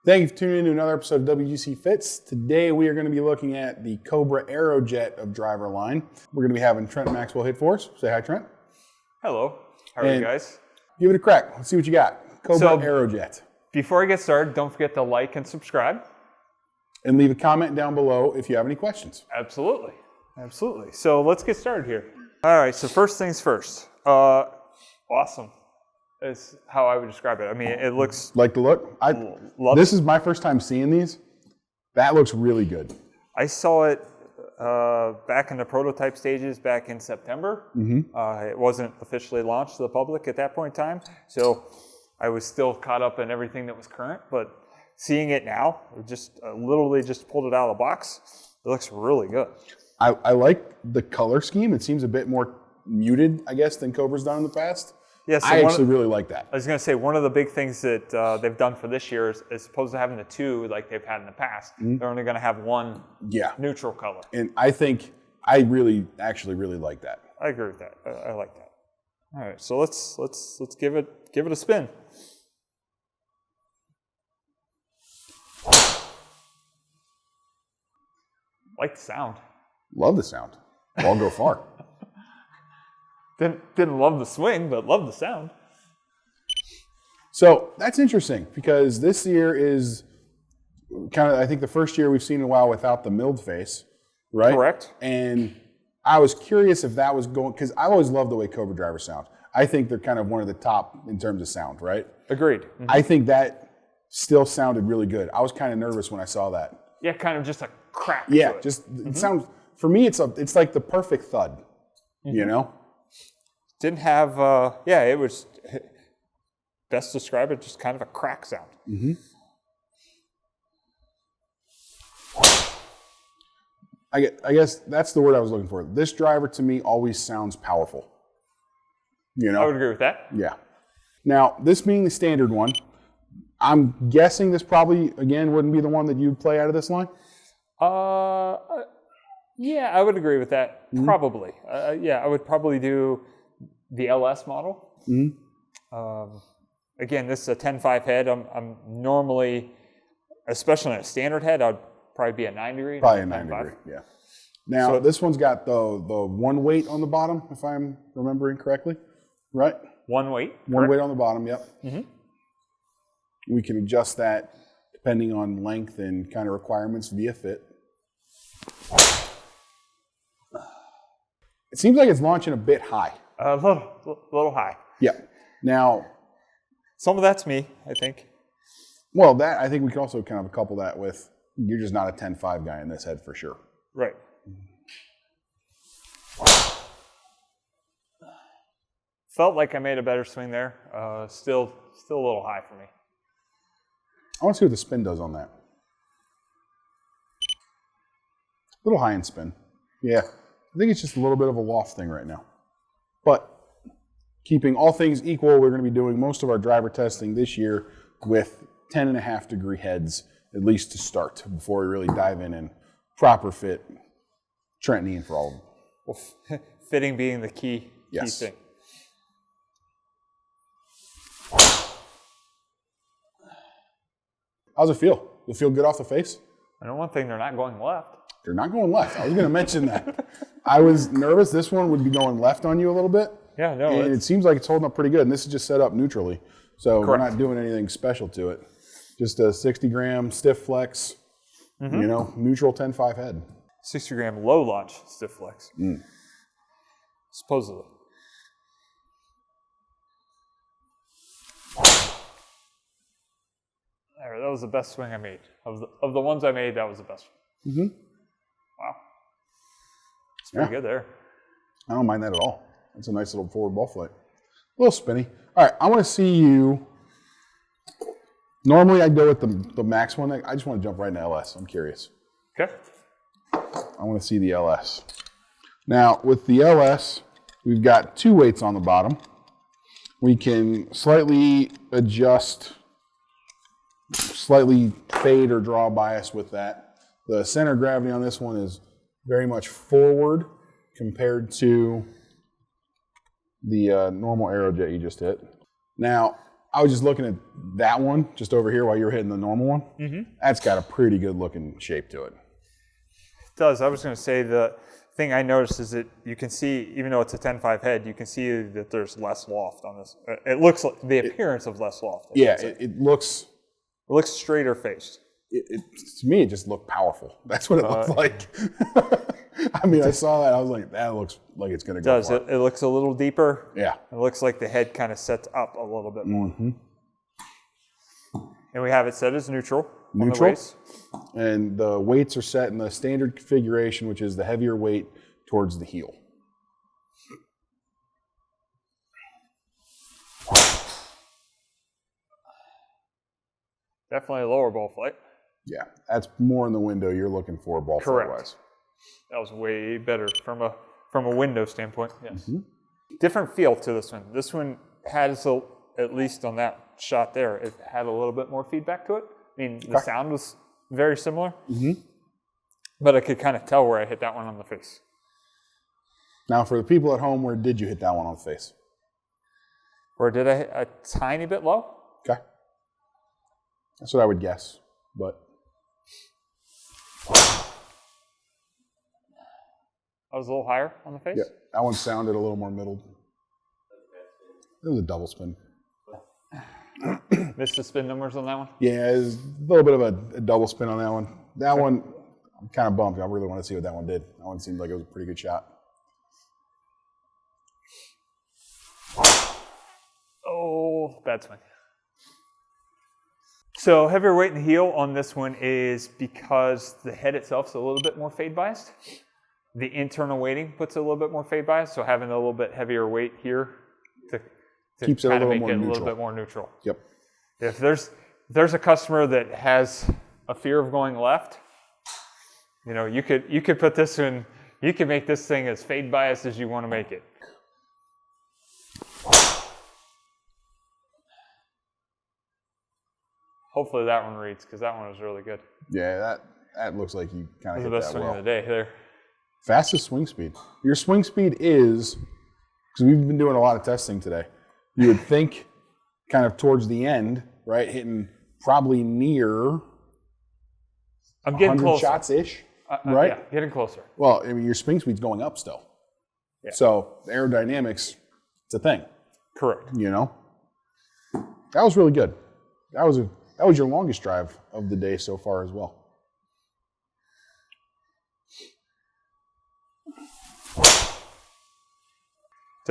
Thank you for tuning in to another episode of WGC Fits. Today we are going to be looking at the Cobra Aerojet of driver line. We're going to be having Trent Maxwell hit for us. Say hi, Trent. Hello. How are you guys? Give it a crack. Let's see what you got. Cobra Aerojet. Before I get started, don't forget to like and subscribe. And leave a comment down below if you have any questions. Absolutely. Absolutely. So let's get started here. All right. So first things first. Awesome. Is how I would describe it. I mean, it looks... Like the look? This is my first time seeing these. That looks really good. I saw it back in the prototype stages back in September. It wasn't officially launched to the public at that point in time. So I was still caught up in everything that was current. But seeing it now, just literally just pulled it out of the box. It looks really good. I like the color scheme. It seems a bit more muted, I guess, than Cobra's done in the past. Yeah, so I actually really like that. I was going to say, one of the big things that they've done for this year is, as opposed to having the two like they've had in the past, they're only going to have one neutral color. And I think I actually really like that. I agree with that. I like that. All right, so let's give it a spin. Like the sound. Love the sound. I'll go far. Didn't love the swing, but love the sound. So that's interesting because this year is kind of, I think, the first year we've seen in a while without the milled face, right? Correct. And I was curious if that was going, because I always love the way Cobra Drivers sound. I think they're kind of one of the top in terms of sound, right? Agreed. I think that still sounded really good. I was kind of nervous when I saw that. Yeah, kind of just a crack. Yeah, to it. just it sounds, for me, it's like the perfect thud, you know? Didn't have, it was, best describe it, just kind of a crack sound. I guess that's the word I was looking for. This driver, to me, always sounds powerful. You know? I would agree with that. Yeah. Now, this being the standard one, I'm guessing this probably, again, wouldn't be the one that you'd play out of this line? Yeah, I would agree with that, probably. I would probably do the LS model. Again, this is a 10.5 head. I'm normally, especially on a standard head, I'd probably be a 9 degree. Probably a 9 degree, yeah. Now, this one's got the one weight on the bottom, if I'm remembering correctly, right? One weight. One weight on the bottom, yep. We can adjust that depending on length and kind of requirements via fit. It seems like it's launching a bit high. A little high. Yeah. Now, some of that's me, I think. Well, that I think we can also kind of couple that with you're just not a 10.5 guy in this head for sure. Right. Felt like I made a better swing there. Still a little high for me. I want to see what the spin does on that. A little high in spin. Yeah. I think it's just a little bit of a loft thing right now. But keeping all things equal, we're going to be doing most of our driver testing this year with 10.5 degree heads, at least to start, before we really dive in and proper fit Trent and Ian for all of them. Well, fitting being the key thing. How's it feel? Does it feel good off the face? I know one thing, they're not going left. They're not going left. I was going to mention that. I was nervous this one would be going left on you a little bit. Yeah, no. And it seems like it's holding up pretty good. And this is just set up neutrally. So Correct. We're not doing anything special to it. Just a 60-gram stiff flex, neutral 10.5 head. 60-gram low launch stiff flex. Supposedly. That was the best swing I made. Of the ones I made, that was the best one. Wow. It's pretty good there. I don't mind that at all. That's a nice little forward ball flight. A little spinny. All right, I want to see you. Normally I'd go with the Max one. I just want to jump right into LS. I'm curious. Okay. I want to see the LS. Now, with the LS, we've got two weights on the bottom. We can slightly adjust, slightly fade or draw bias with that. The center of gravity on this one is very much forward compared to the normal Aerojet you just hit. Now, I was just looking at that one just over here while you were hitting the normal one. Mm-hmm. That's got a pretty good looking shape to it. It does. I was going to say the thing I noticed is that you can see, even though it's a 10.5 head, you can see that there's less loft on this. It looks like the appearance of less loft. It looks straighter faced. To me, it just looked powerful. That's what it looked like. I mean, I saw that. I was like, that looks like it's going to go It does. It looks a little deeper. Yeah. It looks like the head kind of sets up a little bit more. Mm-hmm. And we have it set as neutral. On the weights. And the weights are set in the standard configuration, which is the heavier weight towards the heel. Definitely a lower ball flight. Yeah, that's more in the window you're looking for ball flight-wise. That was way better from a window standpoint. Yes. Mm-hmm. Different feel to this one. This one has, at least on that shot there, it had a little bit more feedback to it. I mean, the sound was very similar, but I could kind of tell where I hit that one on the face. Now, for the people at home, where did you hit that one on the face? Or did I hit a tiny bit low? Okay. That's what I would guess, but... I was a little higher on the face? Yeah, that one sounded a little more middled. It was a double spin. Missed the spin numbers on that one? Yeah, it was a little bit of a double spin on that one. That one, I'm kind of bummed. I really want to see what that one did. That one seemed like it was a pretty good shot. Oh, bad swing. So heavier weight in the heel on this one is because the head itself is a little bit more fade biased. The internal weighting puts a little bit more fade bias, so having a little bit heavier weight here to keeps it kind a of little make more it a neutral. little bit more neutral. Yep. If there's a customer that has a fear of going left, you know, you could put this in, you can make this thing as fade biased as you want to make it. Hopefully that one reads, because that one was really good. Yeah, that looks like you kind of hit that well. The best swing of the day there. Fastest swing speed. Your swing speed is, because we've been doing a lot of testing today, you would think kind of towards the end, right, hitting probably near I'm getting 100 closer. shots-ish, right? Yeah, getting closer. Well, I mean, your swing speed's going up still. Yeah. So the aerodynamics, it's a thing. Correct. You know? That was really good. That was your longest drive of the day so far as well.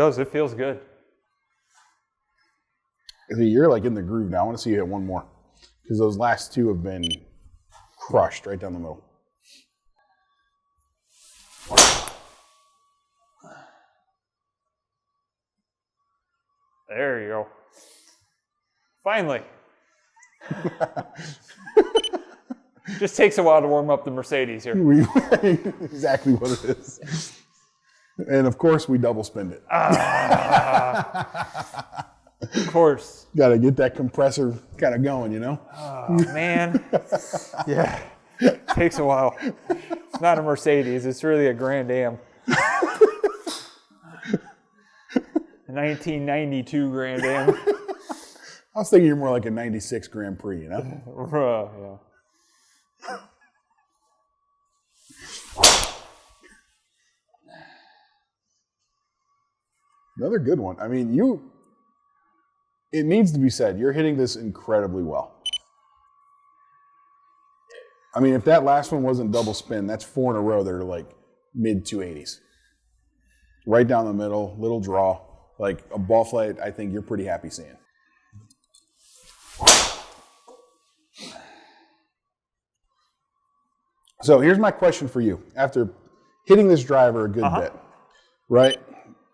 It feels good. You're like in the groove now. I want to see you hit one more, because those last two have been crushed right down the middle. There you go. Finally. Just takes a while to warm up the Mercedes here. Exactly what it is. And of course, we double spinned it. Of course. Got to get that compressor kind of going, you know? Oh, man. Yeah. Takes a while. It's not a Mercedes. It's really a Grand Am. A 1992 Grand Am. I was thinking you're more like a 96 Grand Prix, you know? Yeah. Another good one. I mean, it needs to be said, you're hitting this incredibly well. I mean, if that last one wasn't double spin, that's 4 in a row that are like mid 280s. Right down the middle, little draw. Like a ball flight, I think you're pretty happy seeing. So here's my question for you. After hitting this driver a good bit, right?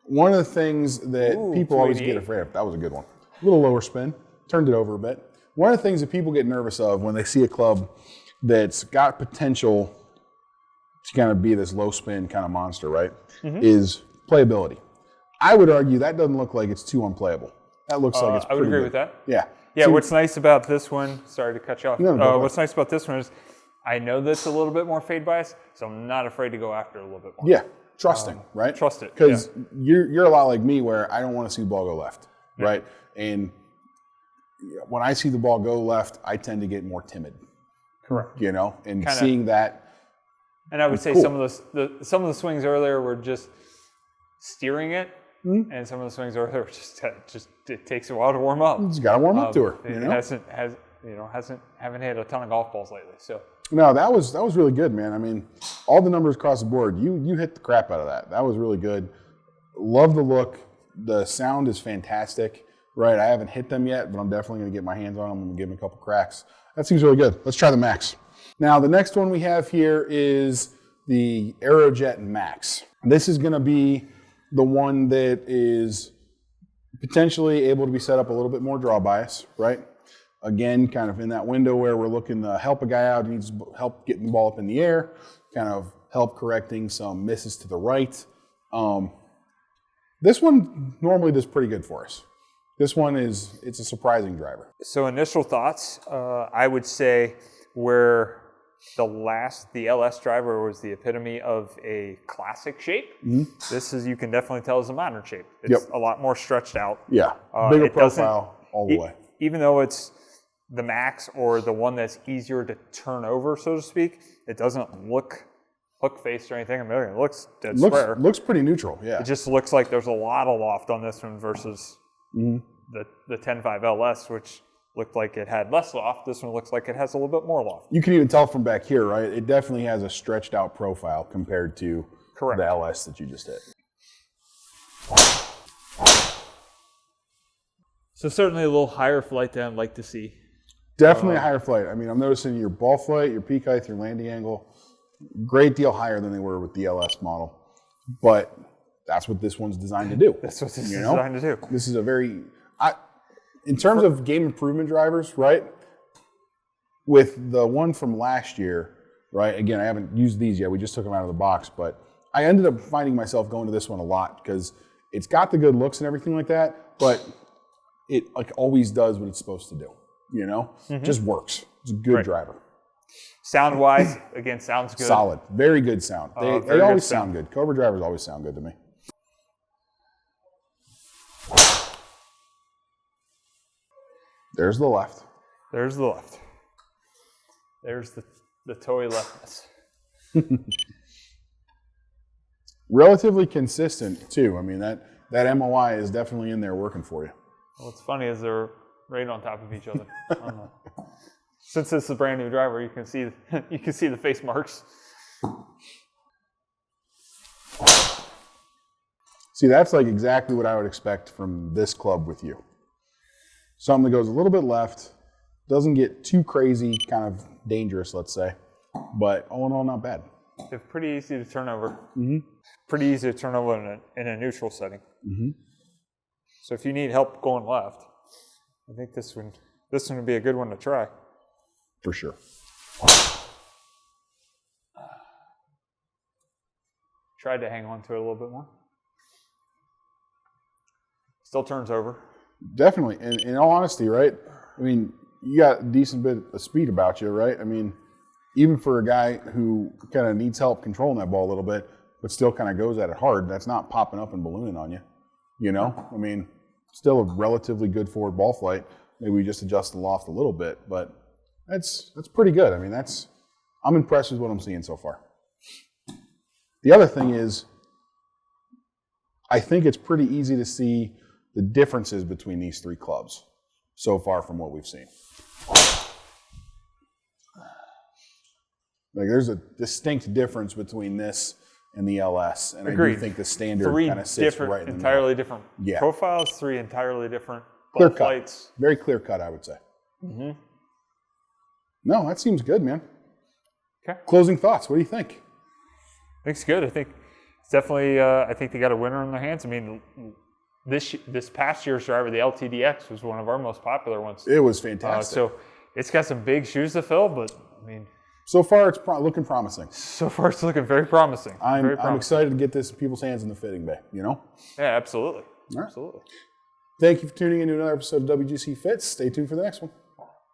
One of the things that people always get afraid of, that was a good one. A little lower spin, turned it over a bit. One of the things that people get nervous of when they see a club that's got potential to kind of be this low spin kind of monster, right, is playability. I would argue that doesn't look like it's too unplayable. That looks like it's pretty I would agree good. with that. Yeah. Yeah, So- what's nice about this one, sorry to cut you off. No, go what's nice about this one is I know that's a little bit more fade bias, so I'm not afraid to go after it a little bit more. Yeah, trusting, right? Trust it, Because you're a lot like me where I don't want to see the ball go left, right? And when I see the ball go left, I tend to get more timid. Correct. You know, and seeing that. And I would say some of the swings earlier were just steering it, and some of the swings earlier were just it takes a while to warm up. It's got to warm up to her. You know? Haven't hit a ton of golf balls lately. So no, that was really good, man. I mean, all the numbers across the board, you hit the crap out of that. That was really good. Love the look. The sound is fantastic. Right, I haven't hit them yet, but I'm definitely going to get my hands on them and give them a couple cracks. That seems really good. Let's try the Max. Now, the next one we have here is the Aerojet MAX. This is going to be the one that is potentially able to be set up a little bit more draw bias, right? Again, kind of in that window where we're looking to help a guy out who needs help getting the ball up in the air, kind of help correcting some misses to the right. This one normally does pretty good for us. This one it's a surprising driver. So initial thoughts, I would say where the LS driver was the epitome of a classic shape. This is, you can definitely tell, is a modern shape. It's a lot more stretched out. Yeah, bigger profile all the way. Even though it's the Max or the one that's easier to turn over, so to speak, it doesn't look hook-faced or anything. I mean, it looks dead square. Looks pretty neutral, yeah. It just looks like there's a lot of loft on this one versus the 10.5 LS, which looked like it had less loft. This one looks like it has a little bit more loft. You can even tell from back here, right? It definitely has a stretched out profile compared to the LS that you just hit. So certainly a little higher flight than I'd like to see. Definitely a higher flight. I mean, I'm noticing your ball flight, your peak height, your landing angle, great deal higher than they were with the LS model. But that's what this one's designed to do. That's what this is designed to do. This is a very, in terms of game improvement drivers, right? With the one from last year, right? Again, I haven't used these yet. We just took them out of the box, but I ended up finding myself going to this one a lot because it's got the good looks and everything like that, but it like always does what it's supposed to do. You know, just works. It's a good driver. Sound wise, again, sounds good. Solid, very good sound. They always sound good. Cobra drivers always sound good to me. There's the left. There's the left. There's the toey leftness. Relatively consistent too. I mean that MOI is definitely in there working for you. What's funny is they're right on top of each other. Since this is a brand new driver, you can see the face marks. See, that's like exactly what I would expect from this club with you. Something that goes a little bit left, doesn't get too crazy, kind of dangerous, let's say, but all in all, not bad. It's pretty easy to turn over. Pretty easy to turn over in a neutral setting. So if you need help going left, I think this one would be a good one to try. For sure. Tried to hang on to it a little bit more. Still turns over. Definitely. And in all honesty, right? I mean, you got a decent bit of speed about you, right? I mean, even for a guy who kind of needs help controlling that ball a little bit, but still kind of goes at it hard, that's not popping up and ballooning on you. You know? I mean, still a relatively good forward ball flight. Maybe we just adjust the loft a little bit, but that's pretty good. I mean, I'm impressed with what I'm seeing so far. The other thing is, I think it's pretty easy to see the differences between these three clubs so far from what we've seen. Like, there's a distinct difference between this and the LS, and Agreed. I do think the standard kind of sits right in the entirely middle. different profiles, three entirely different clear ball cut. flights. Very clear cut, I would say. No, that seems good, man. Okay. Closing thoughts. What do you think? I think it's good. I think it's definitely. I think they got a winner in their hands. I mean, this past year's driver, the LTDX, was one of our most popular ones. It was fantastic. So it's got some big shoes to fill, but I mean, so far it's looking promising. So far it's looking very promising. I'm excited to get this in people's hands in the fitting bay. You know? Yeah, absolutely. All right. Absolutely. Thank you for tuning in to another episode of WGC Fits. Stay tuned for the next one.